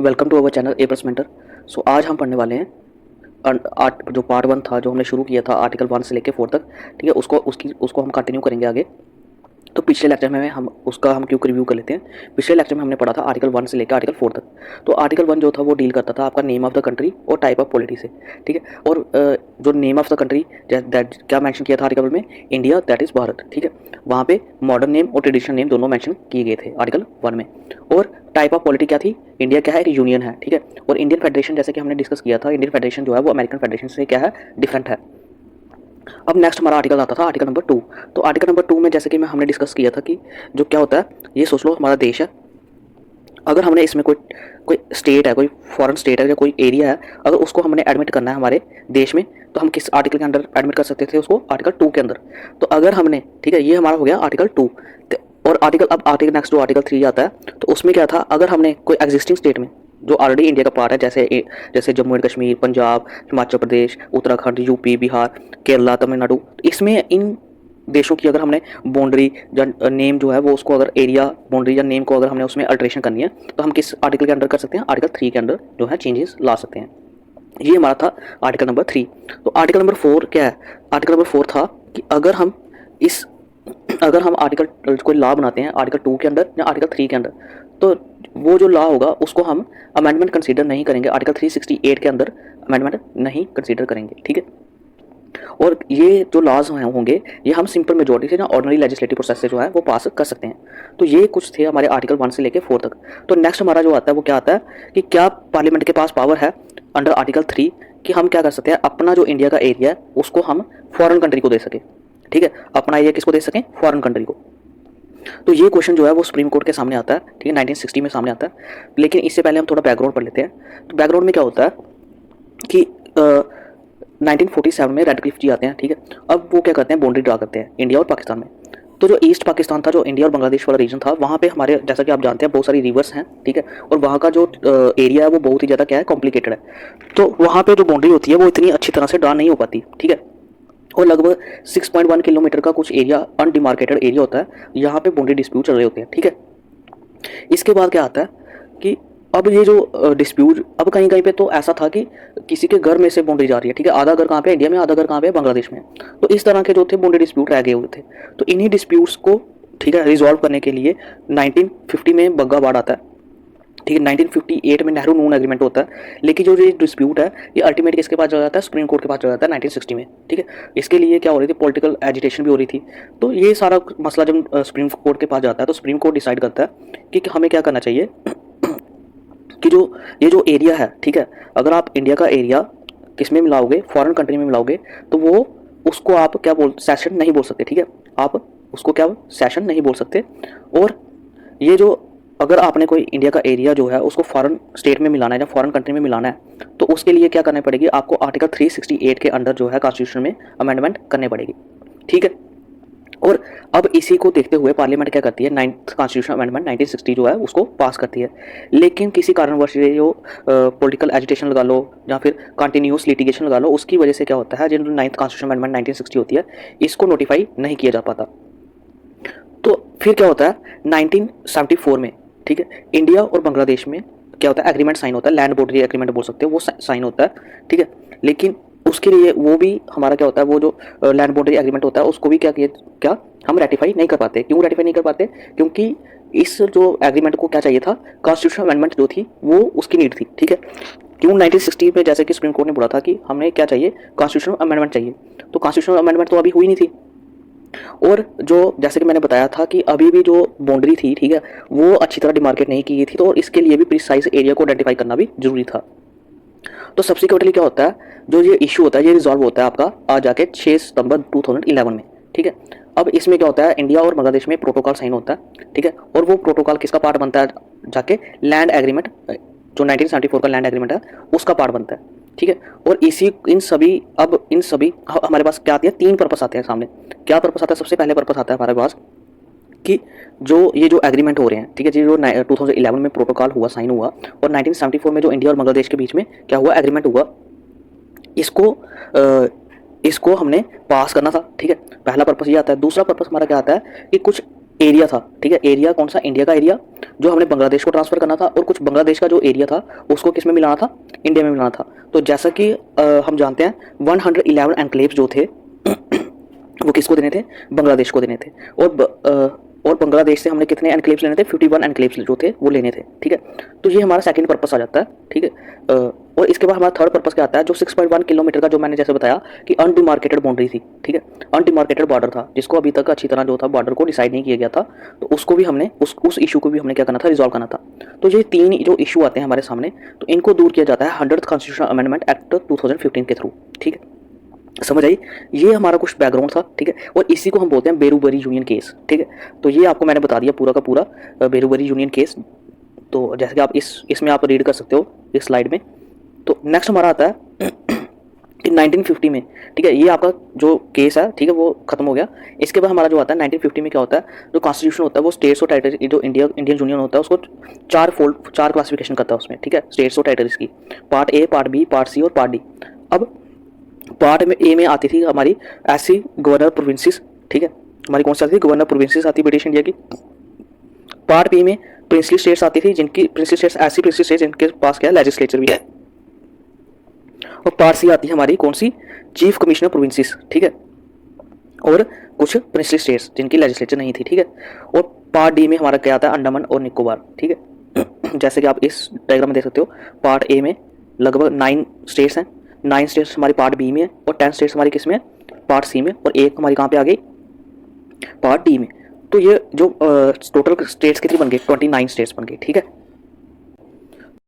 Welcome to our channel A plus mentor. So आज हम पढ़ने वाले हैं जो पार्ट 1 था, जो हमने शुरू किया था आर्टिकल 1 से लेकर 4 तक। ठीक है, उसको हम कंटिन्यू करेंगे आगे। तो पिछले लेक्चर में हम क्यों रिव्यू कर लेते हैं। पिछले लेक्चर में हमने पढ़ा था आर्टिकल 1 से लेकर आर्टिकल 4 तक। तो आर्टिकल 1 जो था वो डील करता था आपका नेम ऑफ द कंट्री और टाइप ऑफ पॉलिटी से। ठीक है, और जो name of the country that क्या मेंशन किया था आर्टिकल में, इंडिया दैट इज़ भारत। ठीक है, वहाँ पे मॉडर्न नेम और ट्रेडिशनल नेम दोनों मेंशन किए गए थे आर्टिकल 1 में। और टाइप ऑफ पॉलिटी क्या थी, इंडिया क्या है, एक यूनियन है। ठीक है, और इंडियन फेडरेशन जैसे कि हमने डिस्कस किया था, इंडियन फेडरेशन जो है वो अमेरिकन फेडरेशन से क्या है, डिफरेंट है। अब नेक्स्ट हमारा आर्टिकल आता था आर्टिकल नंबर 2। तो आर्टिकल नंबर 2 में जैसे कि हमने डिस्कस किया था कि जो क्या होता है, ये सोच लो हमारा देश है। अगर हमने इसमें कोई स्टेट है, कोई फॉरेन स्टेट है या कोई एरिया है, अगर उसको हमने एडमिट करना है हमारे देश में, तो हम किस आर्टिकल के अंदर एडमिट कर सकते थे उसको, आर्टिकल 2 के अंदर। तो अगर हमने, ठीक है, ये हमारा हो गया आर्टिकल 2। और आर्टिकल नेक्स्ट जो आर्टिकल 3 आता है, तो उसमें क्या था, अगर हमने कोई एग्जिस्टिंग स्टेट में जो ऑलरेडी इंडिया का पार्ट है, जैसे जम्मू एंड कश्मीर, पंजाब, हिमाचल प्रदेश, उत्तराखंड, यूपी, बिहार, केरला, तमिलनाडु, इसमें इन देशों की अगर हमने बाउंड्री या नेम जो है वो उसको अगर एरिया बाउंड्री या नेम को अगर हमने उसमें अल्ट्रेशन करनी है, तो हम किस आर्टिकल के अंडर कर सकते हैं, आर्टिकल 3 के अंडर जो है चेंजेस ला सकते हैं। ये हमारा था आर्टिकल नंबर 3। तो आर्टिकल नंबर 4 क्या है, आर्टिकल नंबर 4 था कि अगर हम आर्टिकल कोई लॉ बनाते हैं आर्टिकल 2 के अंदर या आर्टिकल 3 के अंदर, तो वो जो लॉ होगा उसको हम अमेंडमेंट कंसीडर नहीं करेंगे, आर्टिकल 368 के अंदर अमेंडमेंट नहीं कंसीडर करेंगे। ठीक है, और ये जो लॉज होंगे ये हम सिंपल मेजोरिटी से या ऑर्डिनरी लेजिस्लेटिव प्रोसेस से जो है वो पास कर सकते हैं। तो ये कुछ थे हमारे आर्टिकल 1 से लेकर 4 तक। तो नेक्स्ट हमारा जो आता है वो क्या आता है कि क्या पार्लियामेंट के पास पावर है अंडर आर्टिकल 3 कि हम क्या कर सकते हैं, अपना जो इंडिया का एरिया है उसको हम फॉरेन कंट्री को दे सके। ठीक है, अपना एरिया किसको दे सकें, फॉरेन कंट्री को। तो ये क्वेश्चन जो है वो सुप्रीम कोर्ट के सामने आता है। ठीक है, 1960 में सामने आता है। लेकिन इससे पहले हम थोड़ा बैकग्राउंड पढ़ लेते हैं। तो बैकग्राउंड में क्या होता है कि 1947 में रेडक्लिफ जी आते हैं। ठीक है, अब वो क्या करते हैं, बाउंड्री ड्रा करते हैं इंडिया और पाकिस्तान में। तो जो ईस्ट पाकिस्तान था, जो इंडिया और बांग्लादेश वाला रीजन था, वहाँ पे हमारे जैसा कि आप जानते हैं बहुत सारी रिवर्स हैं। ठीक है, और वहाँ का जो एरिया है वो बहुत ही ज़्यादा क्या है, कॉम्प्लिकेटेड है। तो वहाँ पे जो बाउंड्री होती है वो इतनी अच्छी तरह से ड्रा नहीं हो पाती। ठीक है, और लगभग 6.1 किलोमीटर का कुछ एरिया अनडिमार्केटेड एरिया होता है, यहाँ पे बाउंड्री डिस्प्यूट चल रहे होते हैं। ठीक है, इसके बाद क्या आता है कि अब ये जो डिस्प्यूट, अब कहीं कहीं पे तो ऐसा था कि किसी के घर में से बाउंड्री जा रही है। ठीक है, आधा घर कहाँ पे इंडिया में, आधा घर कहाँ पे बांग्लादेश में। तो इस तरह के जो थे बाउंड्री डिस्प्यूट रह गए हुए थे। तो इन्हीं डिस्प्यूट्स को, ठीक है, रिजॉल्व करने के लिए 1950 में बग्गा बाढ़ आता है। ठीक है, 1958 में नेहरू नून एग्रीमेंट होता है। लेकिन जो ये डिस्प्यूट है ये अल्टीमेट किसके पास चला जाता है, सुप्रीम कोर्ट के पास चला जाता है 1960 में। ठीक है, इसके लिए क्या हो रही थी, पॉलिटिकल एजिटेशन भी हो रही थी। तो ये सारा मसला जब सुप्रीम कोर्ट के पास जाता है, तो सुप्रीम कोर्ट डिसाइड करता है कि हमें क्या करना चाहिए कि ये जो एरिया है, ठीक है, अगर आप इंडिया का एरिया किस में मिलाओगे, फॉरेन कंट्री में मिलाओगे, तो वो उसको आप क्या सेशन नहीं बोल सकते। ठीक है, आप उसको क्या सेशन नहीं बोल सकते। और ये जो अगर आपने कोई इंडिया का एरिया जो है उसको फॉरेन स्टेट में मिलाना है या फॉरेन कंट्री में मिलाना है, तो उसके लिए क्या करनी पड़ेगी, आपको आर्टिकल 368 के अंदर जो है कॉन्स्टिट्यूशन में अमेंडमेंट करनी पड़ेगी। ठीक है, और अब इसी को देखते हुए पार्लियामेंट क्या करती है, 9th कॉन्स्टिट्यूशन अमेंडमेंट 1960 जो है उसको पास करती है। लेकिन किसी कारणवश ये जो पॉलिटिकल एजिटेशन लगा लो या फिर कंटिन्यूस लिटिगेशन लगा लो, उसकी वजह से क्या होता है, जो 9th कॉन्स्टिट्यूशन अमेंडमेंट 1960 होती है, इसको नोटिफाई नहीं किया जा पाता। तो फिर क्या होता है 1974 में, ठीक है, इंडिया और बांग्लादेश में क्या होता है, एग्रीमेंट साइन होता है, लैंड बाउंड्री एग्रीमेंट बोल सकते हो, वो साइन होता है। ठीक है, लेकिन उसके लिए वो भी हमारा क्या होता है, वो जो लैंड बाउंड्री एग्रीमेंट होता है उसको भी क्या हम रेटिफाई नहीं कर पाते। क्यों रेटिफाई नहीं कर पाते, क्योंकि इस जो एग्रीमेंट को क्या चाहिए था, कॉन्स्टिट्यूशन अमेंडमेंट जो थी वो उसकी नीड थी। ठीक है, क्यों 1960 में जैसे कि सुप्रीम कोर्ट ने बोला था कि हमें क्या चाहिए, कॉन्स्टिट्यूशन अमेंडमेंट चाहिए। तो कॉन्स्टिट्यूशन अमेंडमेंट तो अभी हुई नहीं थी। और जो जैसे कि मैंने बताया था कि अभी भी जो बाउंड्री थी, ठीक है, वो अच्छी तरह डिमार्केट नहीं की गई थी। तो इसके लिए भी प्रिसाइज एरिया को आइडेंटिफाई करना भी जरूरी था। तो सब्सिक्वेंटली क्या होता है, जो ये इशू होता है ये रिजॉल्व होता है आपका आ जाके 6 सितंबर 2011 में। ठीक है, अब इसमें क्या होता है, इंडिया और बांग्लादेश में प्रोटोकॉल साइन होता है। ठीक है, और वो प्रोटोकॉल किसका पार्ट बनता है, जाके लैंड एग्रीमेंट, जो 1974 का लैंड एग्रीमेंट है उसका पार्ट बनता है। ठीक है, और इन सभी हमारे पास क्या आती है, 3 पर्पस आते हैं सामने। क्या पर्पस आता है, सबसे पहले पर्पस आता है हमारे पास कि ये जो एग्रीमेंट हो रहे हैं, ठीक है जी, जो 2011 में प्रोटोकॉल हुआ, साइन हुआ, और 1974 में जो इंडिया और बांग्लादेश के बीच में क्या हुआ, एग्रीमेंट हुआ, इसको हमने पास करना था। ठीक है, पहला पर्पस ये आता है। दूसरा पर्पस हमारा क्या आता है कि कुछ एरिया था, ठीक है, एरिया कौन सा, इंडिया का एरिया जो हमने बांग्लादेश को ट्रांसफर करना था, और कुछ बांग्लादेश का जो एरिया था उसको किस में मिलाना था, इंडिया में मिलाना था। तो जैसा कि हम जानते हैं 111 एनक्लेव्स जो थे वो किसको देने थे, बांग्लादेश को देने थे। और बांग्लादेश से हमने कितने एनक्लेव्स लेने थे, 51 एनक्लेव्स जो थे वो लेने थे, ठीक है। तो ये हमारा सेकंड पर्पस आ जाता है, ठीक है। और इसके बाद हमारा थर्ड पर्पस क्या आता है, जो 6.1 किलोमीटर का जो मैंने जैसे बताया कि अनडिमार्केटेड बाउंड्री थी, ठीक है, अनडिमार्केटेड बॉर्डर था जिसको अभी तक अच्छी तरह जो था बॉर्डर को डिसाइड नहीं किया गया था, तो उसको भी हमने उस इशू को भी हमने क्या करना था, रिजॉल्व करना था। तो ये तीन जो इशू आते हैं हमारे सामने, तो इनको दूर किया जाता है 100th कॉन्स्टिट्यूशनल अमेंडमेंट एक्ट 2015 के थ्रू, ठीक है। समझ आई, ये हमारा कुछ बैकग्राउंड था, ठीक है। और इसी को हम बोलते हैं बेरूबरी यूनियन केस, ठीक है। तो ये आपको मैंने बता दिया पूरा का पूरा बेरूबरी यूनियन केस। तो जैसे कि आप इसमें आप रीड कर सकते हो इस स्लाइड में। तो नेक्स्ट हमारा आता है कि 1950 में, ठीक है, ये आपका जो केस है, ठीक है, वो खत्म हो गया। इसके बाद हमारा जो आता है 1950 में क्या होता है, जो कॉन्स्टिट्यूशन होता है वो स्टेट्स और टेरिटरी, जो इंडियन यूनियन होता है उसको चार क्लासिफिकेशन करता है उसमें, ठीक है, स्टेट्स और टेरिटरीज की, part A, part B, part C और पार्ट डी। अब पार्ट में ए में आती थी हमारी ऐसी गवर्नर प्रोविंसेस, ठीक है, हमारी कौन सी आती थी, गवर्नर प्रोविंसेस आती ब्रिटिश इंडिया की। पार्ट बी में प्रिंसली स्टेट्स आती थी, जिनकी प्रिंसली स्टेट्स ऐसी प्रिंसली स्टेट्स जिनके पास क्या लेजिस्लेचर भी है। और पार्ट सी आती है हमारी कौन सी, चीफ कमिश्नर प्रोविंसेस, ठीक है, और कुछ प्रिंसली स्टेट्स जिनकी लेजिस्लेचर नहीं थी, ठीक है। और पार्ट डी में हमारा क्या आता है, अंडमान और निकोबार, ठीक है। जैसे कि आप इस डायग्राम में देख सकते हो, पार्ट ए में लगभग 9 स्टेट्स हैं, 9 स्टेट्स हमारी पार्ट बी में है, और 10 स्टेट्स हमारी किस में, पार्ट सी में, और एक हमारी कहाँ पे आ गई, पार्ट डी में। तो ये जो टोटल स्टेट्स कितनी बन गई, 29 स्टेट्स बन गई, ठीक है।